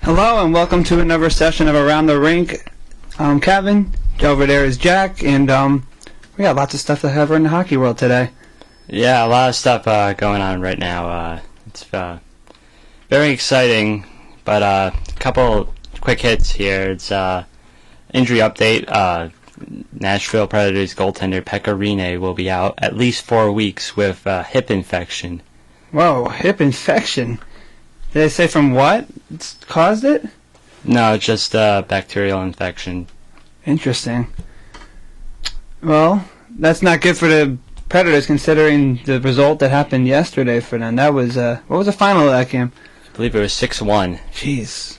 Hello and welcome to another session of Around the Rink. I'm Kevin. Over there is Jack, and we got lots of stuff to cover in the hockey world today. Yeah, a lot of stuff going on right now. It's very exciting, but a couple quick hits here. It's injury update. Nashville Predators goaltender Pekka Rinne will be out at least 4 weeks with hip infection. Whoa, hip infection? Did they say from what caused it? No, just bacterial infection. Interesting. Well, that's not good for the Predators considering the result that happened yesterday for them. That was, what was the final of that game? I believe it was 6-1. Jeez.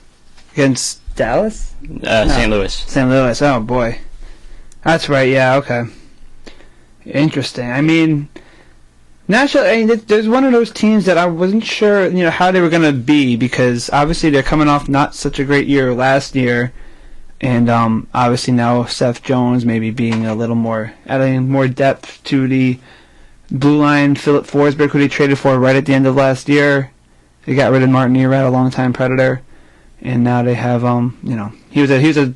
Against Dallas? St. Louis. St. Louis, oh boy. That's right, yeah, okay. Interesting. I mean, Nashville, there's one of those teams that I wasn't sure, how they were going to be, because obviously they're coming off not such a great year last year, and obviously now Seth Jones maybe being a little more, adding more depth to the blue line. Philip Forsberg, who they traded for right at the end of last year, they got rid of Martin Erat, a longtime Predator, and now they have, he was a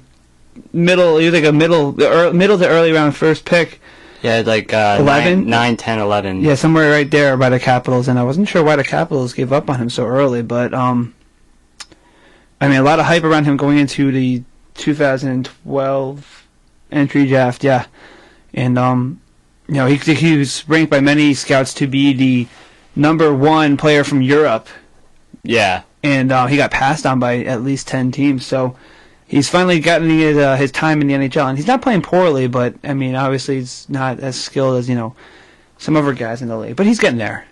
middle to early round first pick. Yeah, like 11? 9, 10, 11. Yeah, somewhere right there by the Capitals, and I wasn't sure why the Capitals gave up on him so early, but a lot of hype around him going into the 2012 entry draft, yeah. And he was ranked by many scouts to be the number one player from Europe. Yeah. And he got passed on by at least 10 teams, so he's finally gotten his time in the NHL, and he's not playing poorly, but, obviously he's not as skilled as, some other guys in the league. But he's getting there.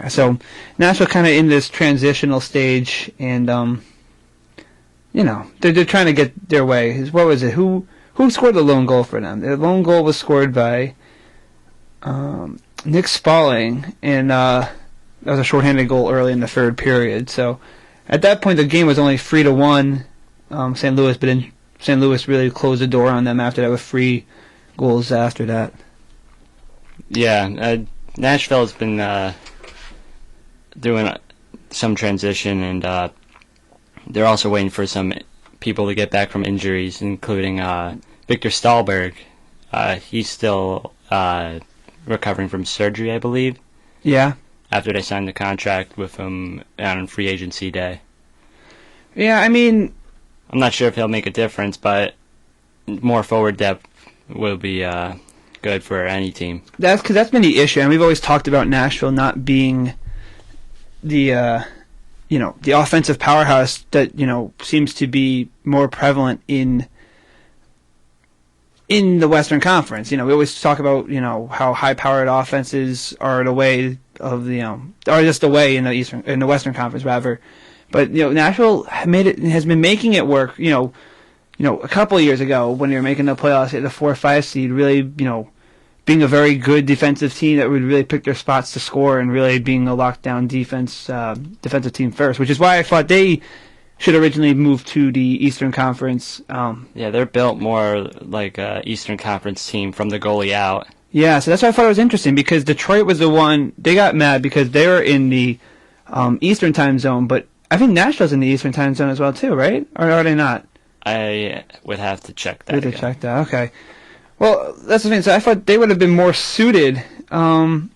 So Nashville kind of in this transitional stage, and, they're trying to get their way. What was it? Who scored the lone goal for them? The lone goal was scored by Nick Spaulding, and that was a shorthanded goal early in the third period. So at that point, the game was only 3-1. St. Louis, but then St. Louis really closed the door on them after that with 3 goals after that. Yeah, Nashville's been doing some transition, and they're also waiting for some people to get back from injuries, including Victor Stahlberg. He's still recovering from surgery, I believe. Yeah. After they signed the contract with him on free agency day. Yeah, I'm not sure if he'll make a difference, but more forward depth will be good for any team. That's because that's been the issue, and we've always talked about Nashville not being the the offensive powerhouse that seems to be more prevalent in the Western Conference. We always talk about how high-powered offenses are the way of or just the way in the Western Conference rather. But Nashville has been making it work. A couple of years ago when they were making the playoffs at the 4-5 seed, really being a very good defensive team that would really pick their spots to score and really being a lockdown defensive team first, which is why I thought they should originally move to the Eastern Conference. Yeah, they're built more like a Eastern Conference team from the goalie out. Yeah, so that's why I thought it was interesting, because Detroit was the one, they got mad because they were in the Eastern time zone, but I think Nashville's in the Eastern time zone as well too, right? Or are they not? I would have to check that. You have to check that. Okay. Well, that's the thing. So I thought they would have been more suited, to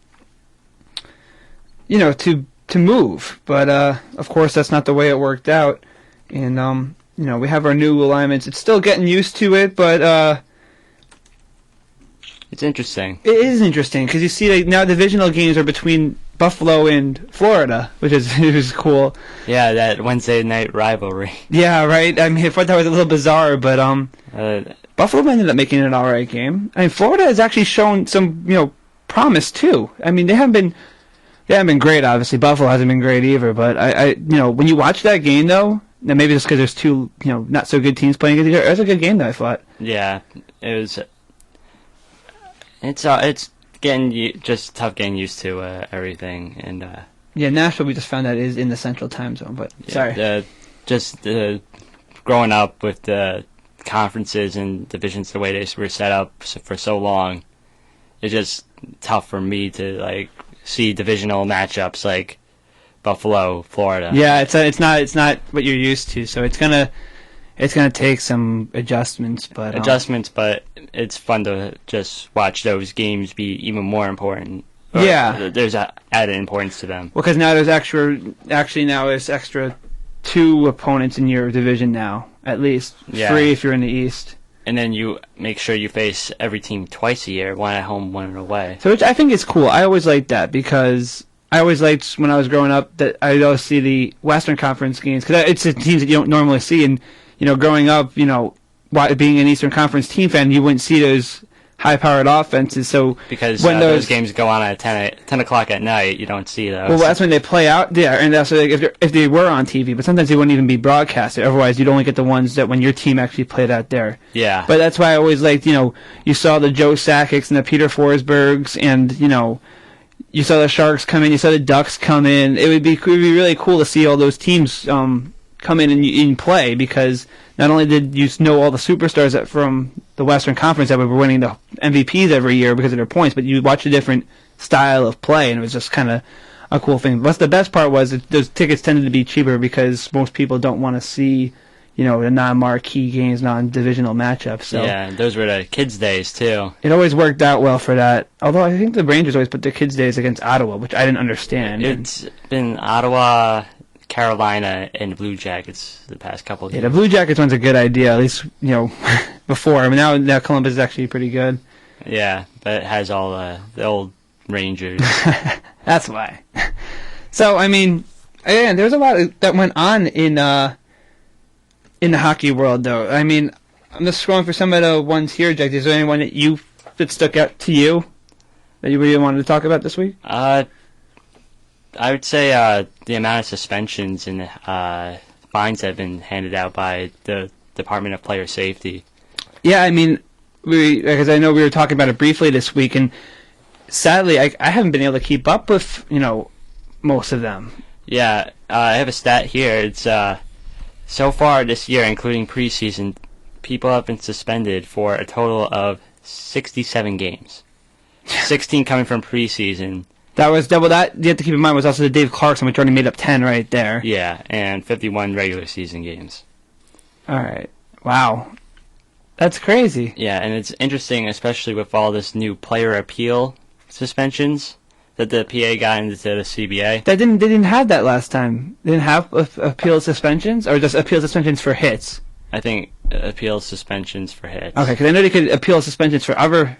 move, but of course that's not the way it worked out. And we have our new alignments. It's still getting used to it, but it's interesting. It is interesting because you see now divisional games are between Buffalo and Florida, which is cool. Yeah, that Wednesday night rivalry. Yeah, right. I mean, I thought that was a little bizarre, but Buffalo ended up making an all right game. I mean, Florida has actually shown some promise too. I mean, they haven't been great. Obviously, Buffalo hasn't been great either. But I when you watch that game though, now maybe just because there's two not so good teams playing against each other, it was a good game though, I thought. Yeah, it was. It's just tough getting used to everything, and Nashville we just found out is in the Central Time Zone, but sorry. Growing up with the conferences and divisions the way they were set up for so long, it's just tough for me to see divisional matchups like Buffalo, Florida. Yeah, it's not what you're used to, so it's gonna take some adjustments, but it's fun to just watch those games be even more important. There's added importance to them. Well, because now there's extra 2 opponents in your division now, at least 3 if you're in the East. And then you make sure you face every team twice a year, one at home, one away. So which I think is cool. I always liked that because I always liked when I was growing up that I'd always see the Western Conference games because it's the teams that you don't normally see. And growing up, being an Eastern Conference team fan, you wouldn't see those high-powered offenses. So because when those games go on at 10 o'clock at night, you don't see those. Well, that's when they play out. Yeah, and that's if they were on TV, but sometimes they wouldn't even be broadcasted. Otherwise, you'd only get the ones that when your team actually played out there. Yeah. But that's why I always liked, you saw the Joe Sakic's and the Peter Forsbergs, and you saw the Sharks come in, you saw the Ducks come in. It would be really cool to see all those teams come in and play because not only did you know all the superstars from the Western Conference that were winning the MVPs every year because of their points, but you watch a different style of play, and it was just kind of a cool thing. But the best part was that those tickets tended to be cheaper because most people don't want to see, the non-marquee games, non-divisional matchups. So yeah, those were the kids' days too. It always worked out well for that. Although I think the Rangers always put their kids' days against Ottawa, which I didn't understand. It's been Ottawa, Carolina, and Blue Jackets the past couple of years. Yeah, the Blue Jackets one's a good idea, at least, before. I mean, now Columbus is actually pretty good. Yeah, but it has all the old Rangers. That's why. So, I mean, again, there's a lot that went on in the hockey world, though. I mean, I'm just scrolling for some of the ones here, Jack. Is there anyone that stuck out to you that you really wanted to talk about this week? I would say the amount of suspensions and fines that have been handed out by the Department of Player Safety. Yeah, I mean, because I know we were talking about it briefly this week, and sadly, I haven't been able to keep up with most of them. Yeah, I have a stat here. It's so far this year, including preseason, people have been suspended for a total of 67 games. 16 coming from preseason. That you have to keep in mind was also the Dave Clarkson, which already made up 10 right there. Yeah, and 51 regular season games. All right. Wow. That's crazy. Yeah, and it's interesting, especially with all this new player appeal suspensions that the PA got into the CBA. They didn't have that last time. They didn't have appeal suspensions, or just appeal suspensions for hits? I think appeal suspensions for hits. Okay, because I know they could appeal suspensions for other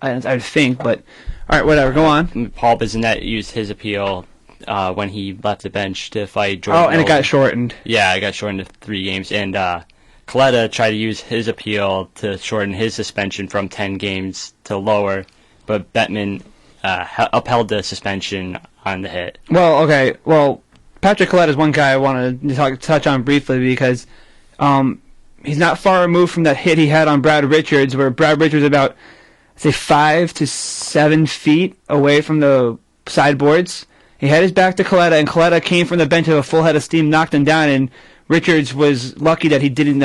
items, I would think, but... All right, whatever. Go on. Paul Bissonnette used his appeal when he left the bench to fight Jordan. Oh, and it got shortened. Yeah, it got shortened to 3 games. And Coletta tried to use his appeal to shorten his suspension from 10 games to lower, but Bettman upheld the suspension on the hit. Well, okay. Well, Patrick Coletta is one guy I wanted to touch on briefly because he's not far removed from that hit he had on Brad Richards, where Brad Richards was about, say, 5 to 7 feet away from the sideboards. He had his back to Coletta, and Coletta came from the bench with a full head of steam, knocked him down, and Richards was lucky that he didn't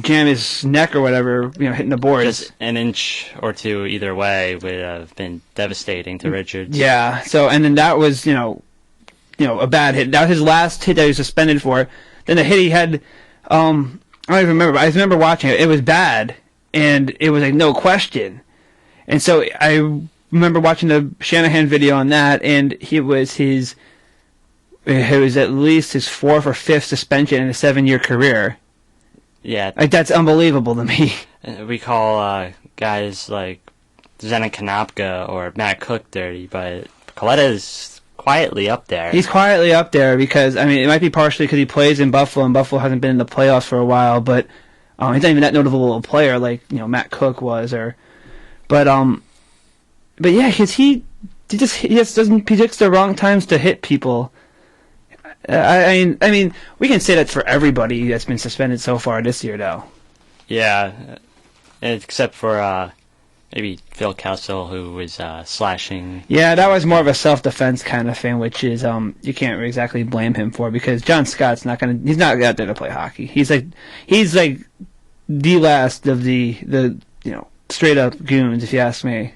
jam his neck or whatever, hitting the boards. Just an inch or two either way would have been devastating to Richards. Yeah, so, and then that was, a bad hit. That was his last hit that he was suspended for. Then the hit he had, I don't even remember. But I just remember watching it. It was bad, and it was like no question. And so I remember watching the Shanahan video on that, and it was at least his 4th or 5th suspension in a 7-year career. Yeah. Like, that's unbelievable to me. We call guys like Zenon Konopka or Matt Cook dirty, but Coletta's quietly up there. He's quietly up there because, I mean, it might be partially because he plays in Buffalo, and Buffalo hasn't been in the playoffs for a while, but he's not even that notable a player like, Matt Cook was, but yeah, because he just doesn't, he picks the wrong times to hit people. I mean, we can say that for everybody that's been suspended so far this year, though. Yeah, except for maybe Phil Kessel, who was slashing. Yeah, that was more of a self-defense kind of thing, which is you can't exactly blame him for, because John Scott's he's not out there to play hockey. He's like the last of the straight up goons, if you ask me.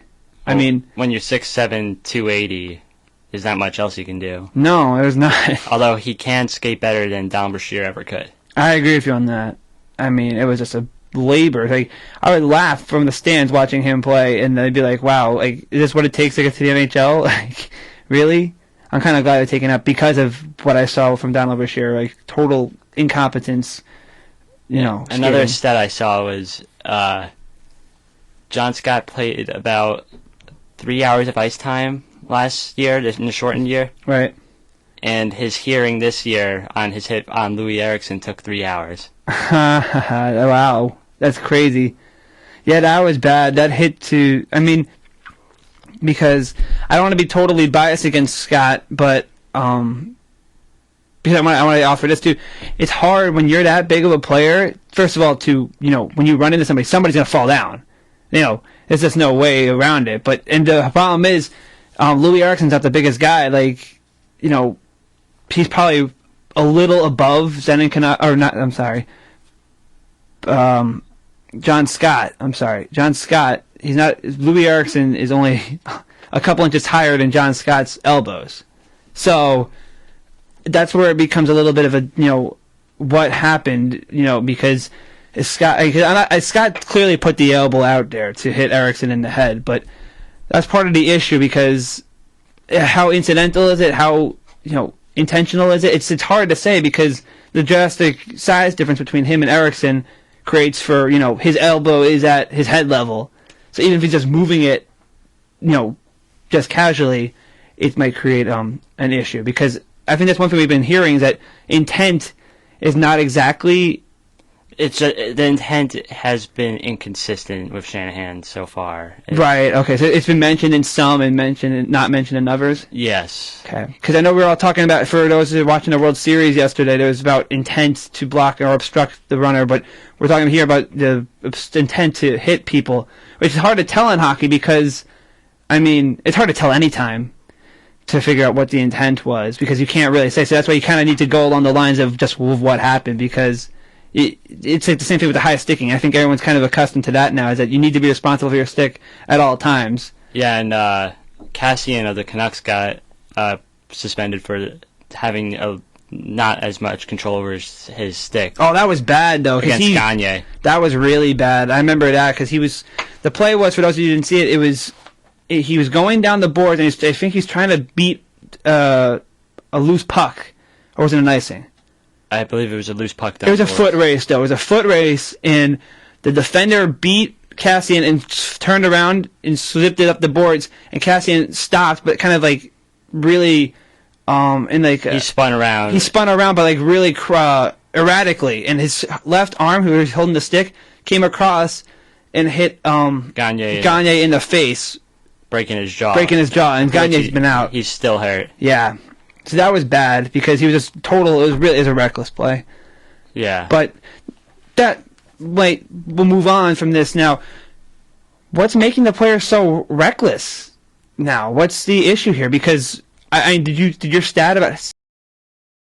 Well, I mean, when you're 6'7", 280. There's not much else he can do. No, there's not. Although he can skate better than Don Brashear ever could. I agree with you on that. I mean, it was just a labor. Like, I would laugh from the stands watching him play, and they'd be like, wow, like, is this what it takes to get to the NHL? Like, really? I'm kind of glad they're taking up because of what I saw from Don Brashear, like, total incompetence, Another stat I saw was John Scott played about 3 hours of ice time last year, in the shortened year. Right. And his hearing this year on his hit on Louis Eriksson took 3 hours. Wow. That's crazy. Yeah, that was bad. That hit because I don't want to be totally biased against Scott, but because I want to offer this too. It's hard when you're that big of a player, first of all, to, when you run into somebody's going to fall down. There's just no way around it. And the problem is, Louis Eriksson's not the biggest guy. Like, he's probably a little above Zenon Konopka, or not. I'm sorry, John Scott. I'm sorry, John Scott. He's not. Louis Eriksson is only a couple inches higher than John Scott's elbows. So that's where it becomes a little bit of a what happened. Because Scott clearly put the elbow out there to hit Eriksson in the head, but that's part of the issue, because how incidental is it? How intentional is it? It's hard to say, because the drastic size difference between him and Eriksson creates for his elbow is at his head level. So even if he's just moving it, just casually, it might create an issue. Because I think that's one thing we've been hearing, is that intent is not exactly. The intent has been inconsistent with Shanahan so far. Right. Okay. So it's been mentioned in some and not mentioned in others. Yes. Okay. Because I know we were all talking about, for those who were watching the World Series yesterday, there was about intent to block or obstruct the runner, but we're talking here about the intent to hit people, which is hard to tell in hockey because, it's hard to tell any time to figure out what the intent was, because you can't really say. So that's why you kind of need to go along the lines of just what happened, because it's like the same thing with the high sticking. I think everyone's kind of accustomed to that now, is that you need to be responsible for your stick at all times. Yeah, and Cassian of the Canucks got suspended for having not as much control over his stick. Oh, that was bad, though. Against Gagne. That was really bad. I remember that, because the play was, for those of you who didn't see it, he was going down the boards, and I think he's trying to beat a loose puck. Or was it an icing? I believe it was a loose puck down. It was a foot race, though. It was a foot race, and the defender beat Cassian and turned around and slipped it up the boards, and Cassian stopped, but kind of like really, he spun around. He spun around, but like really erratically, and his left arm, who was holding the stick, came across and hit Gagne in the face, breaking his jaw, and Gagne's been out. He's still hurt. Yeah. So that was bad, because he was just total. It was a reckless play. Yeah. But we'll move on from this now. What's making the players so reckless now? What's the issue here? Because did your stat about